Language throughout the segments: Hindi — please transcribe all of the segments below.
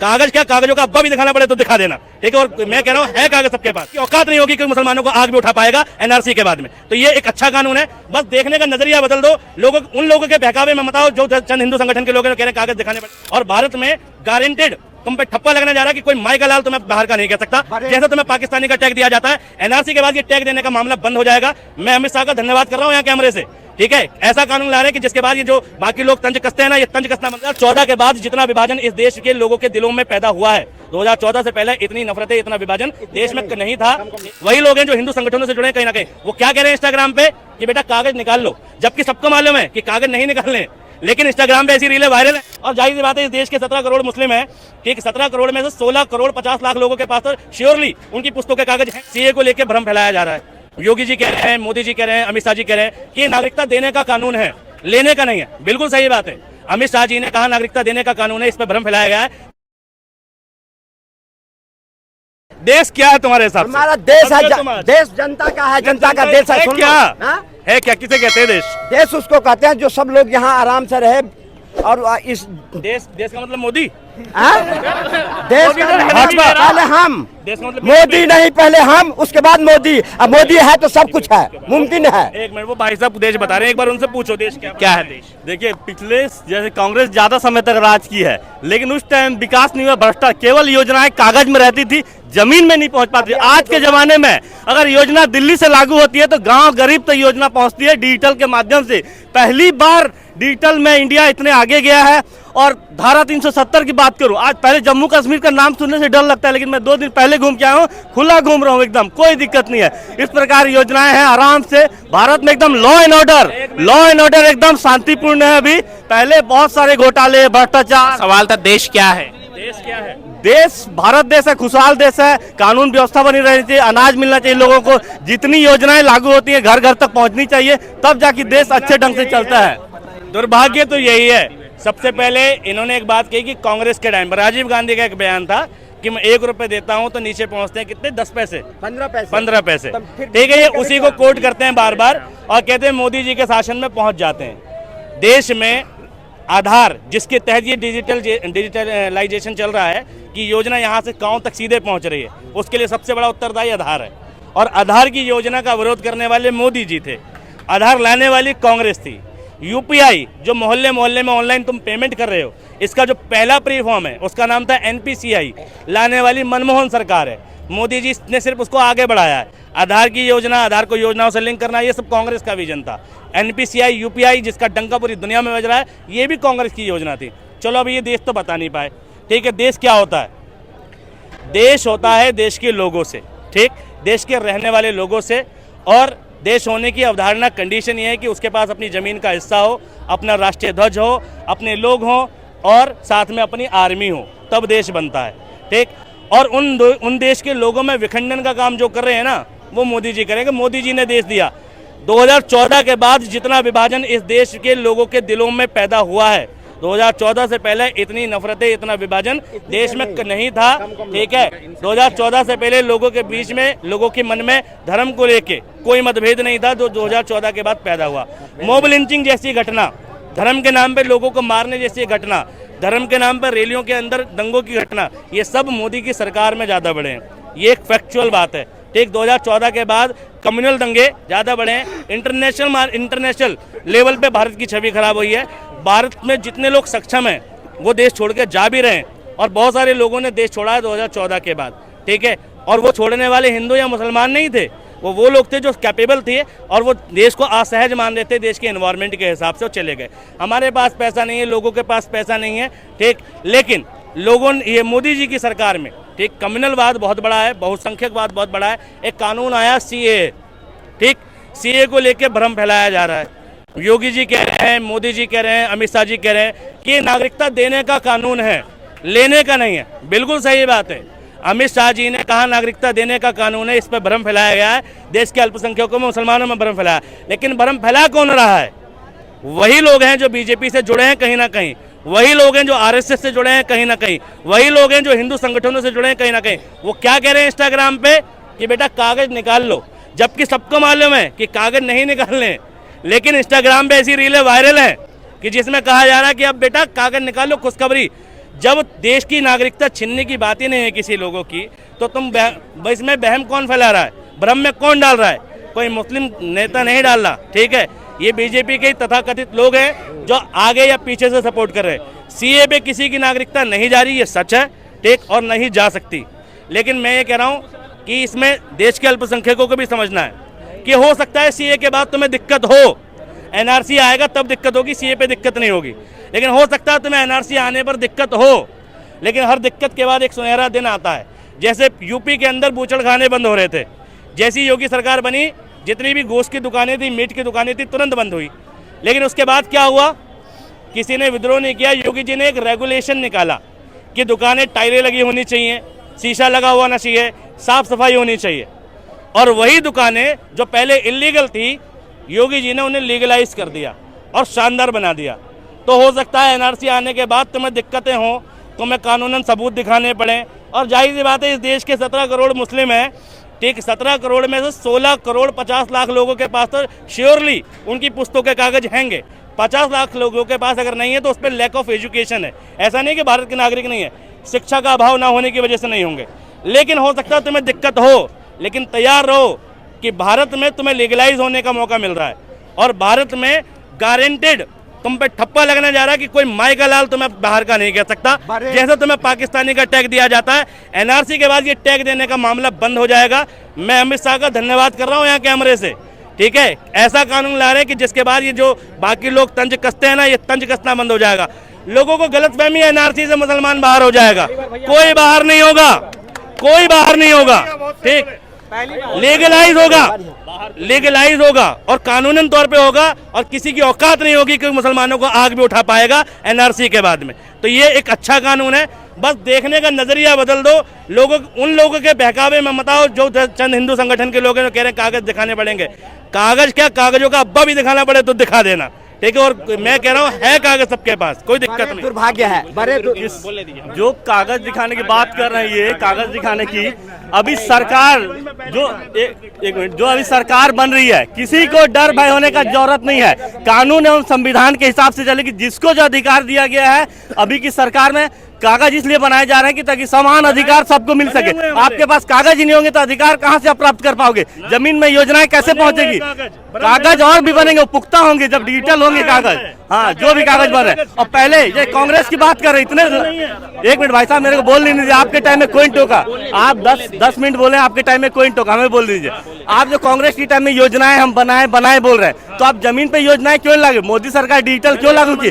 कागज क्या, कागजों का अब्बा भी दिखाना पड़े तो दिखा देना, ठीक है। और मैं कह रहा हूँ है कागज सबके पास, की औकात नहीं होगी कि मुसलमानों को आग भी उठा पाएगा एनआरसी के बाद में। तो ये एक अच्छा कानून है, बस देखने का नजरिया बदल दो। लोगों उन लोगों के बहकावे में मत आओ जो चंद हिंदू संगठन के लोग कह रहे हैं कागज दिखाने पड़े। और भारत में गारंटेड तुम पे ठप्पा लगने जा रहा है कि कोई माई का लाल तुम्हें बाहर का नहीं कह सकता, जैसे तुम्हें पाकिस्तानी का टैग दिया जाता है। एनआरसी के बाद ये टैग देने का मामला बंद हो जाएगा। मैं अमित शाह का धन्यवाद कर रहा हूँ यहाँ कैमरे से, ठीक है। ऐसा कानून ला रहे हैं कि जिसके बाद ये जो बाकी लोग तंज कसते हैं ना, ये तंज कसना बंद। 2014 के बाद जितना विभाजन इस देश के लोगों के दिलों में पैदा हुआ है, 2014 से पहले इतनी नफरतें, इतना विभाजन देश में नहीं था। वही लोग हैं जो हिंदू संगठनों से जुड़े हैं कहीं ना कहीं, वो क्या कह रहे हैं इंस्टाग्राम पे कि बेटा कागज निकाल लो, जबकि सबको मालूम है कि कागज नहीं निकालने, लेकिन इंस्टाग्राम पे ऐसी रीलें वायरल है। और जाहिर सी बात है, इस देश के 17 करोड़ मुस्लिम हैं, ठीक। 17 करोड़ में से 16 करोड़ 50 लाख लोगों के पास तो श्योरली उनकी पुस्तकों के कागज हैं। सीए को लेकर भ्रम फैलाया जा रहा है। योगी जी कह रहे हैं, मोदी जी कह रहे हैं, अमित शाह जी कह रहे हैं कि नागरिकता देने का कानून है, लेने का नहीं है। बिल्कुल सही बात है, अमित शाह जी ने कहा नागरिकता देने का कानून है, इस पर भ्रम फैलाया गया है। देश क्या है तुम्हारे हिसाब से? हमारा देश है, देश जनता का है, जनता का देश है। क्या है, क्या किसे कहते हैं देश? देश उसको कहते हैं जो सब लोग यहाँ आराम से रहे। और इस देश का मतलब मोदी, देश भाजपा, पहले हम, देश का मतलब मोदी नहीं, पहले हम, उसके बाद मोदी। अब मोदी है तो सब कुछ है, मुमकिन है। एक मिनट, वो भाई साहब देश बता रहे हैं, एक बार उनसे पूछो देश क्या है देश। देखिए, पिछले जैसे कांग्रेस ज्यादा समय तक राज की है, लेकिन उस टाइम विकास नहीं हुआ, भ्रष्टाचार, केवल योजनाएं कागज में रहती थी, जमीन में नहीं पहुंच पाती। आज के जमाने में अगर योजना दिल्ली से लागू होती है तो गांव गरीब तक योजना पहुंचती है डिजिटल के माध्यम से। पहली बार डिजिटल में इंडिया इतने आगे गया है। और धारा 370 की बात करूं, आज पहले जम्मू कश्मीर का नाम सुनने से डर लगता है, लेकिन मैं 2 दिन पहले घूम के आया हूं, खुला घूम रहा हूं, एकदम कोई दिक्कत नहीं है। इस प्रकार योजनाएं हैं, आराम से भारत में एकदम लॉ एंड ऑर्डर एकदम शांतिपूर्ण है। अभी पहले बहुत सारे घोटाले, भ्रष्टाचार। सवाल था देश क्या है? देश क्या है? देश भारत देश है, खुशहाल देश है, कानून व्यवस्था बनी रहनी चाहिए, अनाज मिलना चाहिए लोगों को, जितनी योजनाएं लागू होती है घर घर तक पहुंचनी चाहिए, तब जाके देश अच्छे ढंग से चलता है। दुर्भाग्य तो यही है। सबसे पहले इन्होंने एक बात कही कि कांग्रेस के टाइम पर राजीव गांधी का एक बयान था कि मैं 1 रुपए देता हूं तो नीचे पहुंचते हैं कितने, 10 पैसे, 15 पैसे, ठीक है। ये उसी को कोट करते हैं बार बार और कहते हैं मोदी जी के शासन में पहुंच जाते हैं। देश में आधार, जिसके तहत ये डिजिटलाइजेशन चल रहा है कि योजना यहाँ से गांव तक सीधे पहुंच रही है, उसके लिए सबसे बड़ा उत्तरदायी आधार है। और आधार की योजना का विरोध करने वाले मोदी जी थे, आधार लाने वाली कांग्रेस थी। यूपीआई जो मोहल्ले मोहल्ले में ऑनलाइन तुम पेमेंट कर रहे हो, इसका जो पहला प्री फॉर्म है उसका नाम था एनपीसीआई, लाने वाली मनमोहन सरकार है। मोदी जी ने सिर्फ उसको आगे बढ़ाया है। आधार की योजना, आधार को योजनाओं से लिंक करना, ये सब कांग्रेस का विजन था। एनपीसीआई, यूपीआई जिसका डंका पूरी दुनिया में बज रहा है, ये भी कांग्रेस की योजना थी। चलो अब ये देश तो बता नहीं पाए, ठीक है। देश क्या होता है? देश होता है देश के लोगों से, ठीक, देश के रहने वाले लोगों से। और देश होने की अवधारणा, कंडीशन ये है कि उसके पास अपनी ज़मीन का हिस्सा हो, अपना राष्ट्रीय ध्वज हो, अपने लोग हों और साथ में अपनी आर्मी हो, तब देश बनता है, ठीक। और उन देश के लोगों में विखंडन का काम जो कर रहे हैं ना, वो मोदी जी करेंगे। मोदी जी ने देश दिया। 2014 के बाद जितना विभाजन इस देश के लोगों के दिलों में पैदा हुआ है, 2014 से पहले इतनी नफरतें, इतना विभाजन देश में नहीं था, ठीक है। 2014 से पहले लोगों के बीच में, लोगों के मन में धर्म को लेके कोई मतभेद नहीं था, जो 2014 के बाद पैदा हुआ। मॉब लिंचिंग जैसी घटना, धर्म के नाम पे लोगों को मारने जैसी घटना, धर्म के नाम पर रैलियों के अंदर दंगों की घटना, ये सब मोदी की सरकार में ज़्यादा बढ़े हैं। ये एक फैक्चुअल बात है, ठीक। 2014 के बाद कम्युनल दंगे ज़्यादा बढ़े हैं। इंटरनेशनल लेवल पे भारत की छवि खराब हुई है। भारत में जितने लोग सक्षम हैं वो देश छोड़ के जा भी रहे हैं, और बहुत सारे लोगों ने देश छोड़ा है 2014 के बाद, ठीक है। और वो छोड़ने वाले हिंदू या मुसलमान नहीं थे, वो लोग थे जो कैपेबल थे और वो देश को असहज मान रहे थे, देश के एनवायरनमेंट के हिसाब से वो चले गए। हमारे पास पैसा नहीं है, लोगों के पास पैसा नहीं है, ठीक। लेकिन लोगों ने, ये मोदी जी की सरकार में, ठीक, कम्युनलवाद बहुत बड़ा है, बहुसंख्यकवाद बहुत बड़ा है। एक कानून आया सीए, ठीक, सीए को लेकर भ्रम फैलाया जा रहा है। योगी जी कह रहे हैं, मोदी जी कह रहे हैं, अमित शाह जी कह रहे हैं कि नागरिकता देने का कानून है, लेने का नहीं है। बिल्कुल सही बात है। अमित शाह जी ने कहा नागरिकता देने का कानून है, इस पर भ्रम फैलाया गया है, देश के अल्पसंख्यकों में, मुसलमानों में भ्रम फैलाया। लेकिन भ्रम फैला कौन रहा है? वही लोग हैं जो बीजेपी से जुड़े हैं कहीं ना कहीं, वही लोग हैं जो आरएसएस से जुड़े हैं कहीं ना कहीं, वही लोग हैं जो हिंदू संगठनों से जुड़े हैं कहीं ना कहीं। वो क्या कह रहे हैं इंस्टाग्राम पे कि बेटा कागज निकाल लो, जबकि सबको मालूम है कि कागज नहीं निकालने, लेकिन इंस्टाग्राम पे ऐसी रीलें वायरल हैं कि जिसमें कहा जा रहा है कि अब बेटा कागज निकाल लो, खुशखबरी, जब देश की नागरिकता छीनने की बात ही नहीं है किसी लोगों की, तो तुम इसमें बहम कौन फैला रहा है, भ्रम में कौन डाल रहा है? कोई मुस्लिम नेता नहीं डाल रहा, ठीक है। ये बीजेपी के तथाकथित लोग हैं जो आगे या पीछे से सपोर्ट कर रहे हैं। सीए पे किसी की नागरिकता नहीं जा रही, ये सच है, ठीक, और नहीं जा सकती। लेकिन मैं ये कह रहा हूँ कि इसमें देश के अल्पसंख्यकों को भी समझना है कि हो सकता है सीए के बाद तुम्हें दिक्कत हो, एनआरसी आएगा तब दिक्कत होगी, सीए पे दिक्कत नहीं होगी। लेकिन हो सकता है तुम्हें एनआरसी आने पर दिक्कत हो, लेकिन हर दिक्कत के बाद एक सुनहरा दिन आता है। जैसे यूपी के अंदर बूचड़खाने बंद हो रहे थे, जैसी योगी सरकार बनी जितनी भी गोश्त की दुकानें थी, मीट की दुकानें थी, तुरंत बंद हुई। लेकिन उसके बाद क्या हुआ, किसी ने विद्रोह नहीं किया। योगी जी ने एक रेगुलेशन निकाला कि दुकानें टाइलें लगी होनी चाहिए, शीशा लगा हुआ ना चाहिए, साफ सफाई होनी चाहिए। और वही दुकानें जो पहले इलीगल थी, योगी जी ने उन्हें लीगलाइज कर दिया और शानदार बना दिया। तो हो सकता है एनआरसी आने के बाद तुम्हें दिक्कतें हों, तुम्हें कानूनन सबूत दिखाने पड़े। और जाहिर सी बात है, इस देश के 17 करोड़ मुस्लिम हैं, ठीक, 17 करोड़ में से 16 करोड़ 50 लाख लोगों के पास तो श्योरली उनकी पुस्तकों के कागज हैंगे। 50 लाख लोगों के पास अगर नहीं है तो उस पर लैक ऑफ एजुकेशन है। ऐसा नहीं कि भारत के नागरिक नहीं है, शिक्षा का अभाव ना होने की वजह से नहीं होंगे। लेकिन हो सकता है तुम्हें दिक्कत हो, लेकिन तैयार रहो कि भारत में तुम्हें लीगलाइज होने का मौका मिल रहा है। और भारत में गारंटेड तुम पे ठप्पा लगने जा रहा है कि कोई माई का लाल तुम्हें बाहर का नहीं कह सकता। जैसे तुम्हें पाकिस्तानी का टैग दिया जाता है, एनआरसी के बाद ये टैग देने का मामला बंद हो जाएगा। मैं अमित शाह का धन्यवाद कर रहा हूँ यहाँ कैमरे से, ठीक है। ऐसा कानून ला रहे हैं कि जिसके बाद ये जो बाकी लोग तंज कसते हैं ना, ये तंज कसना बंद हो जाएगा। लोगों को गलतफहमी है एनआरसी से मुसलमान बाहर हो जाएगा, कोई बाहर नहीं होगा, कोई बाहर नहीं होगा, ठीक। लीगलाइज होगा, लीगलाइज होगा और कानूनन तौर पे होगा, और किसी की औकात नहीं होगी कि मुसलमानों को आग भी उठा पाएगा एनआरसी के बाद में। तो ये एक अच्छा कानून है, बस देखने का नजरिया बदल दो। लोगों, उन लोगों के बहकावे में मत आओ जो चंद हिंदू संगठन के लोग हैं जो कह रहे हैं कागज दिखाने पड़ेंगे। कागज क्या, कागजों का अब्बा भी दिखाना पड़े तो दिखा देना, ठीक है। और मैं कह रहा हूँ है कागज सबके पास, कोई दिक्कत नहीं। दुर्भाग्य है, बड़े जो कागज दिखाने की बात कर रहे हैं, ये कागज दिखाने की अभी सरकार एक मिनट, जो अभी सरकार बन रही है, किसी को डर भय होने का जरूरत नहीं है। कानून एवं संविधान के हिसाब से चलेगी। जिसको जो अधिकार दिया गया है अभी की सरकार में, कागज इसलिए बनाए जा रहे हैं कि ताकि समान अधिकार सबको मिल सके। आपके पास कागज ही नहीं होंगे तो अधिकार कहां से आप प्राप्त कर पाओगे? जमीन में योजनाएं कैसे पहुंचेगी? कागज और भी बनेंगे, वो पुख्ता होंगे जब डिजिटल होंगे कागज। हाँ, जो भी कागज बन रहे। और पहले ये कांग्रेस की बात कर रहे इतने, एक मिनट भाई साहब, मेरे को बोल नहीं दीजिए। आपके टाइम में कोई टोका, आप 10 मिनट बोले, आपके टाइम में कोई टोका, हमें बोल दीजिए। आप जो कांग्रेस की टाइम में योजनाएं हम बनाए बोल रहे हैं, तो आप जमीन पे योजनाएं क्यों लागू? मोदी सरकार डिजिटल क्यों लागू की?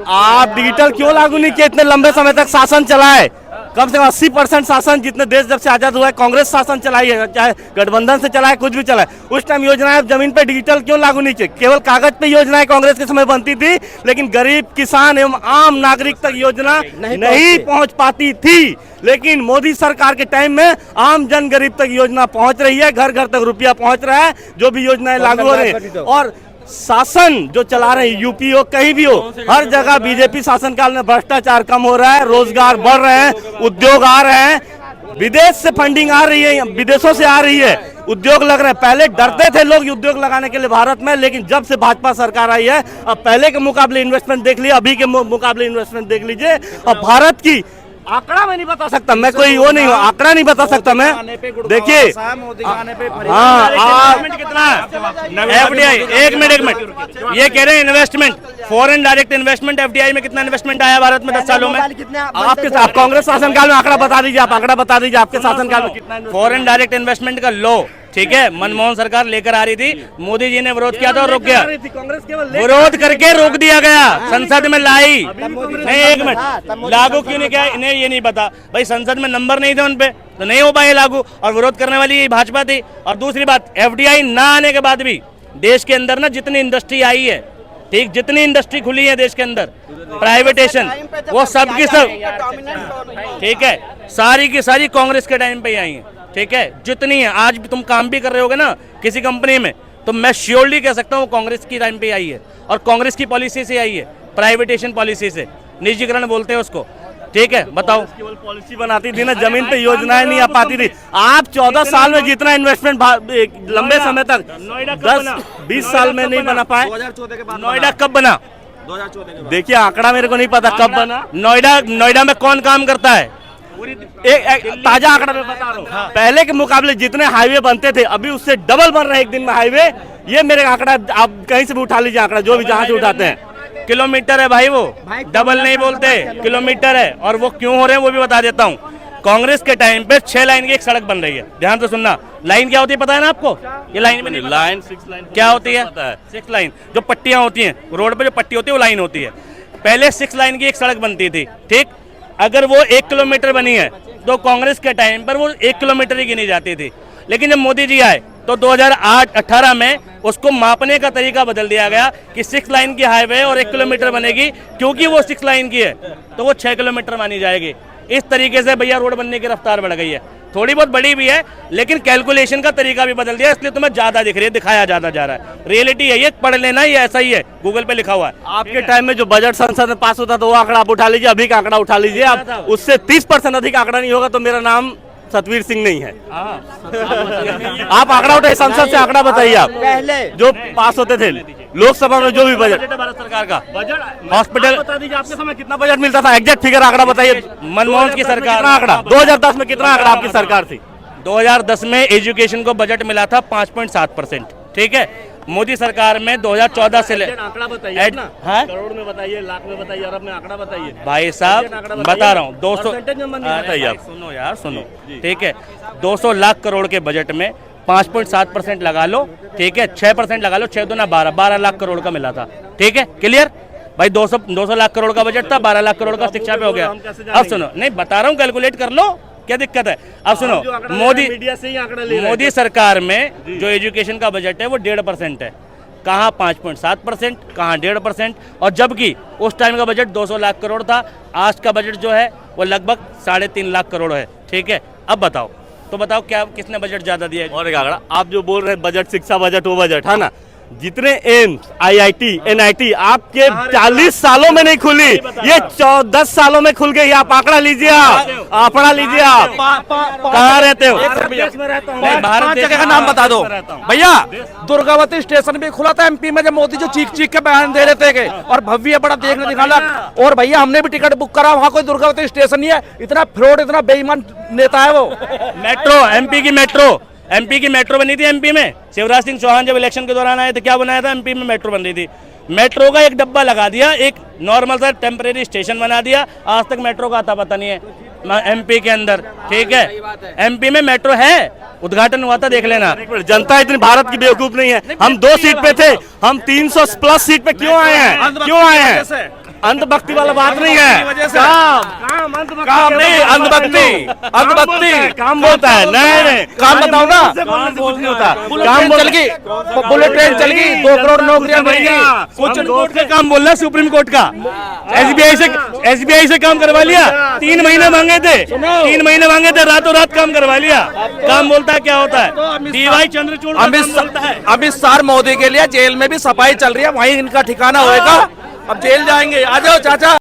आप डिजिटल क्यों लागू नहीं किए? इतने लंबे समय तक शासन चलाए, कम से कम 80% शासन जितने देश जब से आजाद हुआ है कांग्रेस शासन चलाई है, चाहे गठबंधन से चलाए, कुछ भी चलाए। उस टाइम योजनाएं जमीन पे डिजिटल क्यों लागू नहीं किए? केवल कागज पे योजनाएं कांग्रेस के समय बनती थी, लेकिन गरीब किसान एवं आम नागरिक तक योजना नहीं पहुंच पाती थी। लेकिन मोदी सरकार के टाइम में आम जन गरीब तक योजना पहुंच रही है, घर घर तक रुपया पहुंच रहा है, जो भी योजनाएं लागू हो रही है। और शासन जो चला रहे हैं, यूपी हो कहीं भी हो, हर जगह बीजेपी शासनकाल में भ्रष्टाचार कम हो रहा है, रोजगार बढ़ रहे हैं, उद्योग आ रहे हैं, विदेश से फंडिंग आ रही है, विदेशों से आ रही है, उद्योग लग रहे हैं। पहले डरते थे लोग उद्योग लगाने के लिए भारत में, लेकिन जब से भाजपा सरकार आई है, अब पहले के मुकाबले इन्वेस्टमेंट देख लीजिए, अभी के मुकाबले इन्वेस्टमेंट देख लीजिए। अब भारत की आंकड़ा मैं नहीं बता सकता, मैं कोई वो नहीं हूँ, आंकड़ा नहीं बता सकता मैं। देखिए हाँ, कितना एफडीआई, एक मिनट, ये कह रहे हैं investment, foreign direct investment, FDI में कितना इन्वेस्टमेंट आया भारत में 10 सालों में? आपके कांग्रेस शासनकाल में आंकड़ा बता दीजिए, आप आंकड़ा बता दीजिए आपके शासनकाल में कितना फॉरेन डायरेक्ट इन्वेस्टमेंट का लो, ठीक है, मनमोहन सरकार लेकर आ रही थी, मोदी जी ने विरोध किया था और रुक गया, विरोध करके रोक दिया गया, संसद में लाई नहीं। एक मिनट, लागू क्यों नहीं किया? इन्हें ये नहीं पता भाई, संसद में नंबर नहीं थे उनपे, तो नहीं हो पाए लागू, और विरोध करने वाली ये भाजपा थी। और दूसरी बात, एफडीआई ना आने के बाद भी देश के अंदर ना जितनी इंडस्ट्री आई है, ठीक, जितनी इंडस्ट्री खुली है देश के अंदर, प्राइवेटेशन, वो सब की सब, ठीक है, सारी की सारी कांग्रेस के टाइम पे ही आई है, ठीक है। जितनी है, आज भी तुम काम भी कर रहे होगे ना किसी कंपनी में, तो मैं श्योरली कह सकता हूँ कांग्रेस की टाइम पे आई है, और कांग्रेस की पॉलिसी से आई है, प्राइवेटेशन पॉलिसी से, निजीकरण बोलते हैं उसको, ठीक है। बताओ, केवल पॉलिसी बनाती थी ना, जमीन पे योजनाएं नहीं आ पाती थी। आप 14 साल में जितना इन्वेस्टमेंट लंबे समय तक 10-20 साल में नहीं बना पाए। नोएडा कब बना? 2014 के बाद। देखिए आंकड़ा मेरे को नहीं पता कब बना। नोएडा में कौन काम करता है? एक ताजा आंकड़ा मैं बता रहा हूँ, पहले के मुकाबले जितने हाईवे बनते थे अभी उससे डबल बन रहे हैं एक दिन में हाईवे। ये मेरे आंकड़ा आप कहीं से भी उठा लीजिए, आंकड़ा जो भी जहां से उठाते हैं। किलोमीटर है भाई, वो डबल नहीं बोलते, किलोमीटर है। और वो क्यों हो रहे हैं वो भी बता देता हूँ। कांग्रेस के टाइम पे 6 लाइन की एक सड़क बन रही है, ध्यान से सुनना। लाइन क्या होती है पता है ना आपको? ये लाइन में नहीं, लाइन 6 लाइन क्या होती है? 6 लाइन, जो पट्टियां होती हैं रोड पे, जो पट्टी होती है वो लाइन होती है। पहले 6 लाइन की एक सड़क बनती थी, ठीक। अगर वो 1 किलोमीटर बनी है तो कांग्रेस के टाइम पर वो 1 किलोमीटर ही गिनी जाती थी। लेकिन जब मोदी जी आए तो 2008-18 में उसको मापने का तरीका बदल दिया गया कि 6 लाइन की हाईवे और 1 किलोमीटर बनेगी, क्योंकि वो 6 लाइन की है तो वो 6 किलोमीटर मानी जाएगी। इस तरीके से भैया रोड बनने की रफ्तार बढ़ गई है, थोड़ी बहुत बड़ी भी है, लेकिन कैलकुलेशन का तरीका भी बदल दिया, इसलिए तुम्हें ज्यादा दिख रही है, दिखाया ज्यादा जा रहा है। रियलिटी है ये, पढ़ लेना, ये ऐसा ही है, गूगल पे लिखा हुआ है। आपके टाइम में जो बजट संसद में पास होता था वो आंकड़ा आप उठा लीजिए, अभी का आंकड़ा उठा लीजिए, आप उससे 30% अधिक आंकड़ा नहीं होगा तो मेरा नाम सतवीर सिंह नहीं है। आप आंकड़ा उठाइए, संसद से आंकड़ा बताइए आप पहले जो पास होते थे लोकसभा में, जो भी बजट भारत सरकार का बजट हॉस्पिटल बता दीजिए, आपके समय कितना बजट मिलता था, एग्जैक्ट फिगर आंकड़ा बताइए। मनमोहन की सरकार, कितना आंकड़ा 2010 में कितना आंकड़ा आपकी सरकार थी? 2010 में एजुकेशन को बजट मिला था 5.7%, ठीक है। मोदी सरकार में 2014 से आंकड़ा बताइए ना, हाँ? करोड़ में बताइए, लाख में बताइए, अरब में आंकड़ा बताइए भाई साहब बता रहा हूँ 200, बताइए आप। सुनो यार सुनो, ठीक है। 200 लाख करोड़ के बजट में 5.7% लगा लो, ठीक है, 6% लगा लो, 6 दूना 12 लाख करोड़ का मिला था, ठीक है, क्लियर भाई। 200 लाख करोड़ का बजट था, 12 लाख करोड़ का शिक्षा पे हो गया। अब सुनो, नहीं बता रहा हूँ, कैलकुलेट कर लो, क्या दिक्कत है। अब सुनो, मोदी सरकार में जो एजुकेशन का बजट है वो 1.5% है, कहाँ 5.7%, कहाँ 1.5%। और जबकि उस टाइम का बजट 200 लाख करोड़ था, आज का बजट जो है वो लगभग 3.5 लाख करोड़ है, ठीक है। अब बताओ, तो बताओ क्या किसने बजट ज्यादा दिया है? और एक आंकड़ा आप जो बोल रहे हैं बजट, शिक्षा बजट, वो बजट है ना, जितने एम्स, IIT, NIT आपके 40 सालों में नहीं खुली, ये 10 सालों में खुल गई। आप आंकड़ा लीजिए, आप आंकड़ा लीजिए। आप कहाँ रहते हो? भारत जगह का नाम बता दो भैया। दुर्गावती स्टेशन भी खुला था MP में, जब मोदी जो चीख चीख के बयान दे रहे थे और भव्य बड़ा देखने दिखाना। और भैया हमने भी टिकट बुक करा, वहाँ कोई दुर्गावती स्टेशन नहीं है। इतना फ्रॉड, इतना बेईमान नेता है वो। मेट्रो, MP की मेट्रो बनी थी MP में। शिवराज सिंह चौहान जब इलेक्शन के दौरान आए थे, क्या बनाया था? MP में मेट्रो बन रही थी। मेट्रो का एक डब्बा लगा दिया, एक नॉर्मल सा टेम्परेरी स्टेशन बना दिया, आज तक मेट्रो का आता पता नहीं है MP के अंदर, ठीक है। MP में मेट्रो है, उद्घाटन हुआ था, देख लेना। जनता इतनी भारत की बेवकूफ नहीं है। हम 2 सीट पे थे, हम 300 प्लस सीट पे क्यों आए हैं? क्यों आए हैं? अंधभक्ति वाला बात नहीं है, काम नहीं, अंधभक्ति काम बोलता है। नहीं काम बताओ ना, काम बोलने होता, काम चल गई, बुलेट ट्रेन चल गई, 2 करोड़ नौकरियां मिल गई। सुप्रीम कोर्ट का काम बोल रहा है, सुप्रीम कोर्ट का। SBI से काम करवा लिया, 3 महीने मांगे थे, 3 महीने मांगे थे, रातों रात काम करवा लिया। काम बोलता है क्या होता है? DY चंद्रचूड़ अमित शाह मोदी के लिए जेल में भी सफाई चल रही है, वहीं इनका ठिकाना होएगा। अब जेल जाएंगे, आ जाओ चाचा।